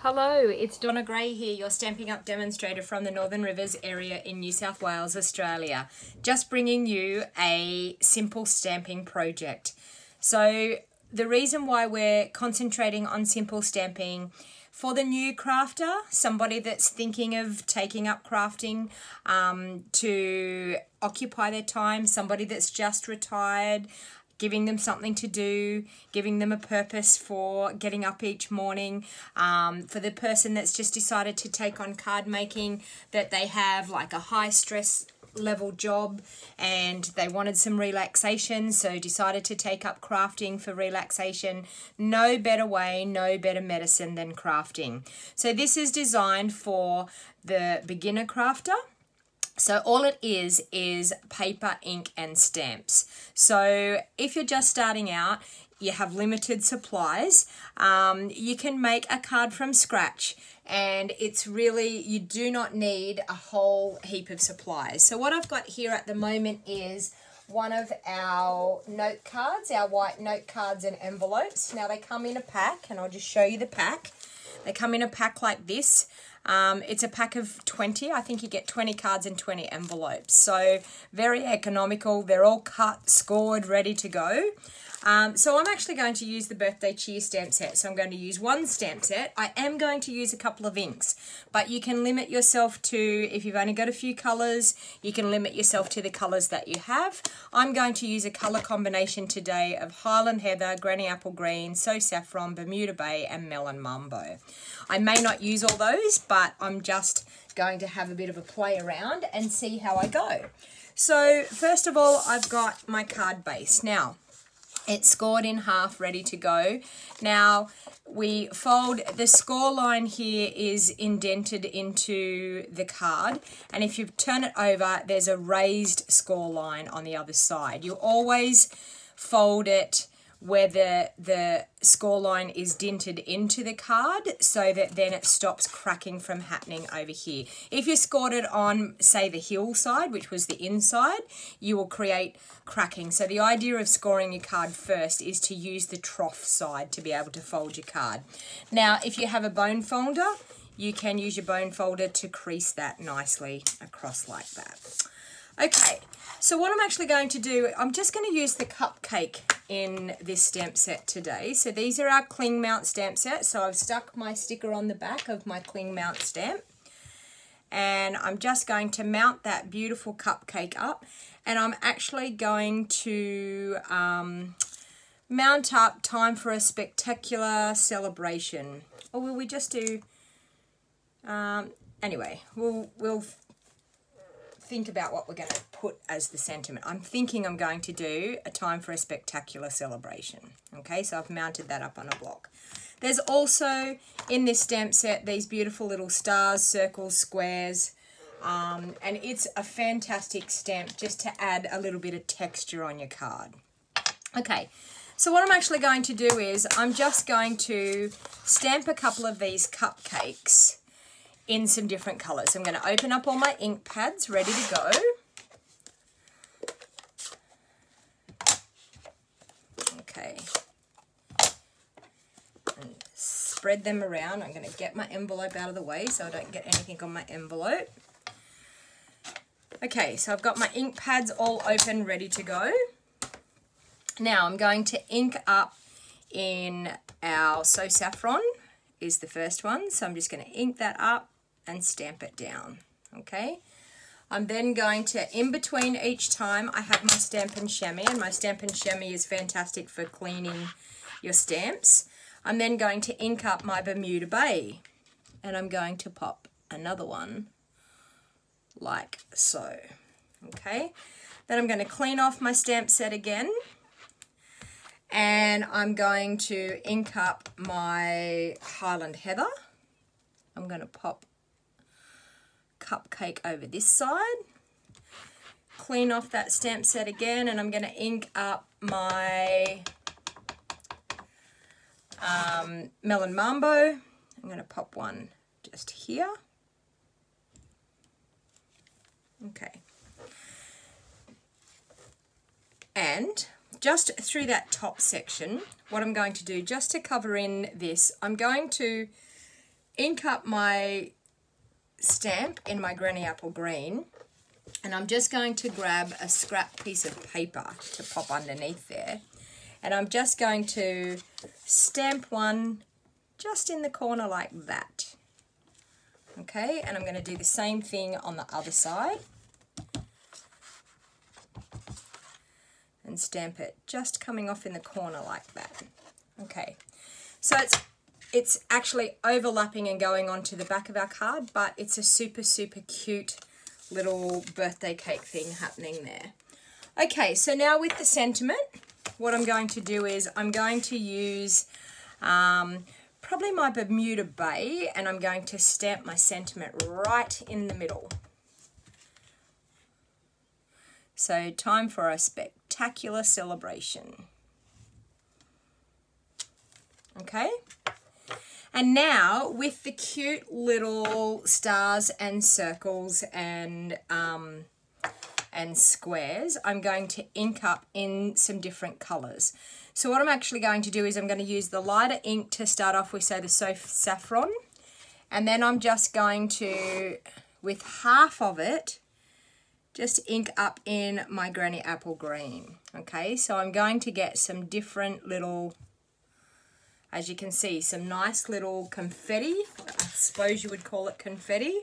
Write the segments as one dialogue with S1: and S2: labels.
S1: Hello, it's Donna Gray here, your Stamping Up demonstrator from the Northern Rivers area in New South Wales, Australia. Just bringing you a simple stamping project. So the reason why we're concentrating on simple stamping for the new crafter, somebody that's thinking of taking up crafting to occupy their time, somebody that's just retired, giving them something to do, giving them a purpose for getting up each morning. For the person that's just decided to take on card making, that they have like a high stress level job and they wanted some relaxation, so decided to take up crafting for relaxation. No better way, no better medicine than crafting. So this is designed for the beginner crafter. So all it is paper, ink and stamps. So if you're just starting out, you have limited supplies, you can make a card from scratch, and it's really, you do not need a whole heap of supplies. So what I've got here at the moment is one of our note cards, our white note cards and envelopes. Now they come in a pack, and I'll just show you the pack. They come in a pack like this. It's a pack of 20. I think you get 20 cards and 20 envelopes. So very economical. They're all cut, scored, ready to go. So I'm actually going to use the birthday cheer stamp set. So I'm going to use one stamp set. I am going to use a couple of inks, but you can limit yourself to, if you've only got a few colours, you can limit yourself to the colours that you have. I'm going to use a colour combination today of Highland Heather, Granny Apple Green, So Saffron, Bermuda Bay and Melon Mambo. I may not use all those, but I'm just going to have a bit of a play around and see how I go. So first of all, I've got my card base. Now, it's scored in half, ready to go. Now, we fold, the score line here is indented into the card, and if you turn it over, there's a raised score line on the other side. You always fold it where the score line is dinted into the card, so that then it stops cracking from happening over here. If you scored it on, say, the heel side, which was the inside, you will create cracking. So the idea of scoring your card first is to use the trough side to be able to fold your card. Now, if you have a bone folder, you can use your bone folder to crease that nicely across like that. Okay, so what I'm actually going to do, I'm just going to use the cupcake in this stamp set today. So these are our cling mount stamp set. So I've stuck my sticker on the back of my cling mount stamp, and I'm just going to mount that beautiful cupcake up, and I'm actually going to mount up Time for a Spectacular Celebration. Or will we just do, anyway, we'll think about what we're going to put as the sentiment. I'm thinking I'm going to do A Time for a Spectacular Celebration. Okay, so I've mounted that up on a block. There's also, in this stamp set, these beautiful little stars, circles, squares, and it's a fantastic stamp just to add a little bit of texture on your card. Okay, so what I'm actually going to do is I'm just going to stamp a couple of these cupcakes in some different colours. I'm going to open up all my ink pads ready to go. Okay. And spread them around. I'm going to get my envelope out of the way so I don't get anything on my envelope. Okay, so I've got my ink pads all open, ready to go. Now I'm going to ink up in our So Saffron is the first one. So I'm just going to ink that up and stamp it down. Okay, I'm then going to, in between each time, I have my Stampin' Chamois, and my Stampin' Chamois is fantastic for cleaning your stamps. I'm then going to ink up my Bermuda Bay, and I'm going to pop another one like so. Okay, then I'm going to clean off my stamp set again, and I'm going to ink up my Highland Heather. I'm going to pop cupcake over this side, clean off that stamp set again, and I'm going to ink up my Melon Mambo. I'm going to pop one just here. Okay, and just through that top section, what I'm going to do, just to cover in this, I'm going to ink up my stamp in my Granny Apple Green, and I'm just going to grab a scrap piece of paper to pop underneath there, and I'm just going to stamp one just in the corner like that. Okay, and I'm going to do the same thing on the other side and stamp it just coming off in the corner like that. Okay, so it's actually overlapping and going onto the back of our card, but it's a super, super cute little birthday cake thing happening there. Okay, so now with the sentiment, what I'm going to do is I'm going to use probably my Bermuda Bay, and I'm going to stamp my sentiment right in the middle. So time for a spectacular celebration. Okay, and now with the cute little stars and circles and squares, I'm going to ink up in some different colors. So what I'm actually going to do is I'm going to use the lighter ink to start off with, say, the saffron, and then I'm just going to, with half of it, just ink up in my Granny Apple Green. Okay, so I'm going to get some different little, as you can see, some nice little confetti. I suppose you would call it confetti.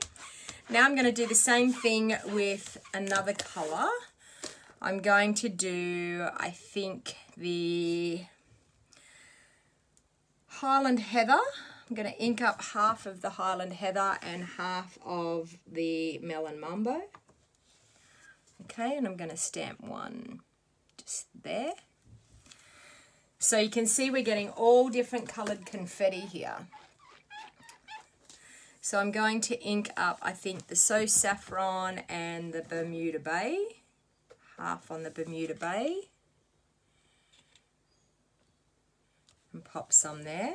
S1: Now I'm going to do the same thing with another colour. I'm going to do, I think, the Highland Heather. I'm going to ink up half of the Highland Heather and half of the Melon Mambo. Okay, and I'm going to stamp one just there. So you can see we're getting all different coloured confetti here. So I'm going to ink up, I think, the So Saffron and the Bermuda Bay. Half on the Bermuda Bay. And pop some there.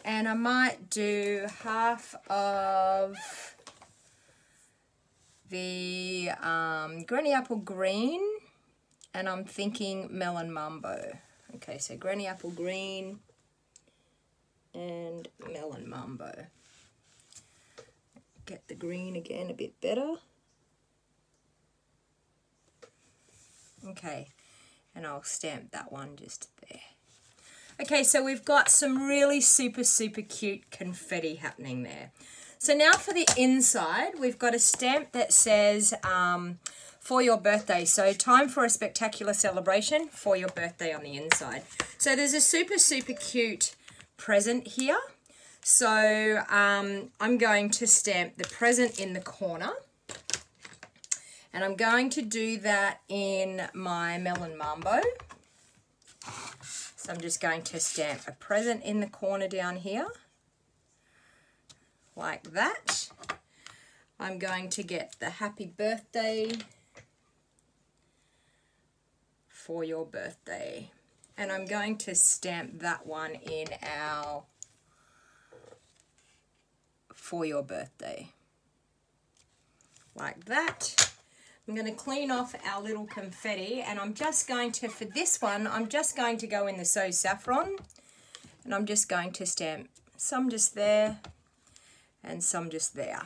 S1: And I might do half of the Granny Apple Green, and I'm thinking Melon Mambo. Okay, so Granny Apple Green and Melon Mambo. Get the green again a bit better. Okay, and I'll stamp that one just there. Okay, so we've got some really super, super cute confetti happening there. So now for the inside, we've got a stamp that says, for your birthday. So time for a spectacular celebration for your birthday on the inside. So there's a super, super cute present here. So I'm going to stamp the present in the corner. And I'm going to do that in my Melon Mambo. So I'm just going to stamp a present in the corner down here. Like that. I'm going to get the happy birthday for your birthday. And I'm going to stamp that one in our for your birthday. Like that. I'm going to clean off our little confetti, and I'm just going to, for this one, I'm just going to go in the So Saffron, and I'm just going to stamp some just there and some just there.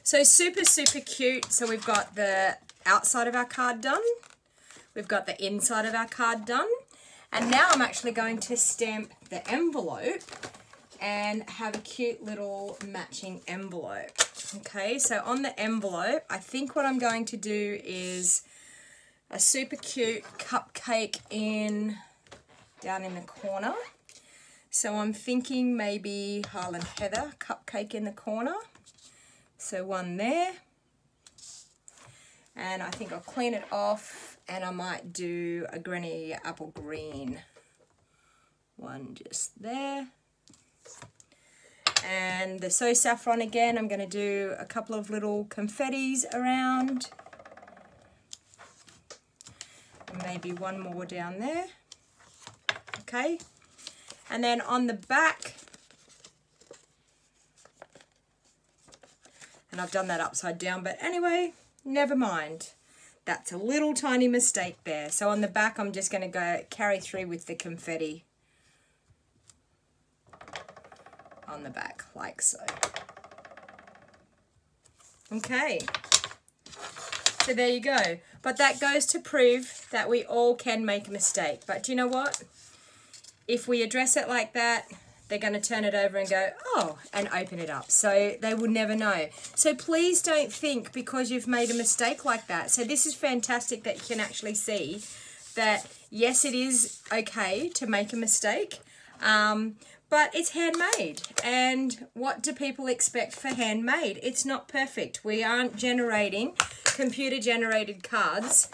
S1: So super, super cute. So we've got the outside of our card done. We've got the inside of our card done. And now I'm actually going to stamp the envelope and have a cute little matching envelope. Okay, so on the envelope, I think what I'm going to do is a super cute cupcake down in the corner. So I'm thinking maybe Highland Heather cupcake in the corner. So one there. And I think I'll clean it off, and I might do a Granny Apple Green one just there. And the So Saffron again, I'm going to do a couple of little confettis around. And maybe one more down there. Okay. And then on the back, and I've done that upside down, but anyway, never mind. That's a little tiny mistake there. So on the back, I'm just going to go carry through with the confetti. on the back, like so. Okay. So there you go. But that goes to prove that we all can make a mistake. But do you know what? If we address it like that, they're going to turn it over and go, oh, and open it up. So they will never know. So please don't think because you've made a mistake like that. So this is fantastic that you can actually see that, yes, it is okay to make a mistake, but it's handmade. And what do people expect for handmade? It's not perfect. We aren't generating computer-generated cards,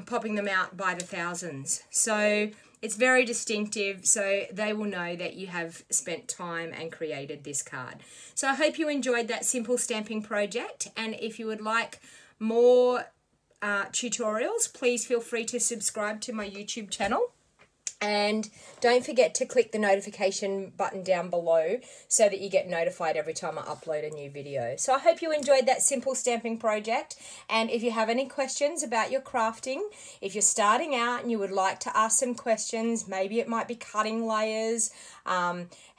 S1: popping them out by the thousands. So it's very distinctive, so they will know that you have spent time and created this card. So I hope you enjoyed that simple stamping project, and if you would like more tutorials, please feel free to subscribe to my YouTube channel. And don't forget to click the notification button down below so that you get notified every time I upload a new video. So I hope you enjoyed that simple stamping project. And if you have any questions about your crafting, if you're starting out and you would like to ask some questions, maybe it might be cutting layers,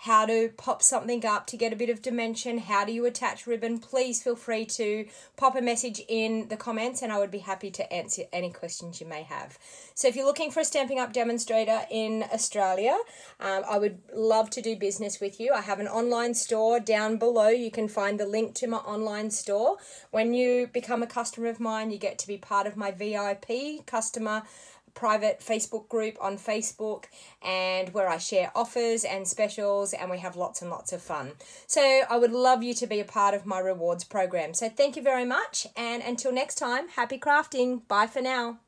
S1: how to pop something up to get a bit of dimension, how do you attach ribbon, please feel free to pop a message in the comments and I would be happy to answer any questions you may have. So if you're looking for a Stampin' Up! Demonstrator in Australia, I would love to do business with you. I have an online store down below. You can find the link to my online store. When you become a customer of mine, you get to be part of my VIP customer private Facebook group on Facebook, and where I share offers and specials, and we have lots and lots of fun. So I would love you to be a part of my rewards program. So thank you very much, and until next time, happy crafting. Bye for now.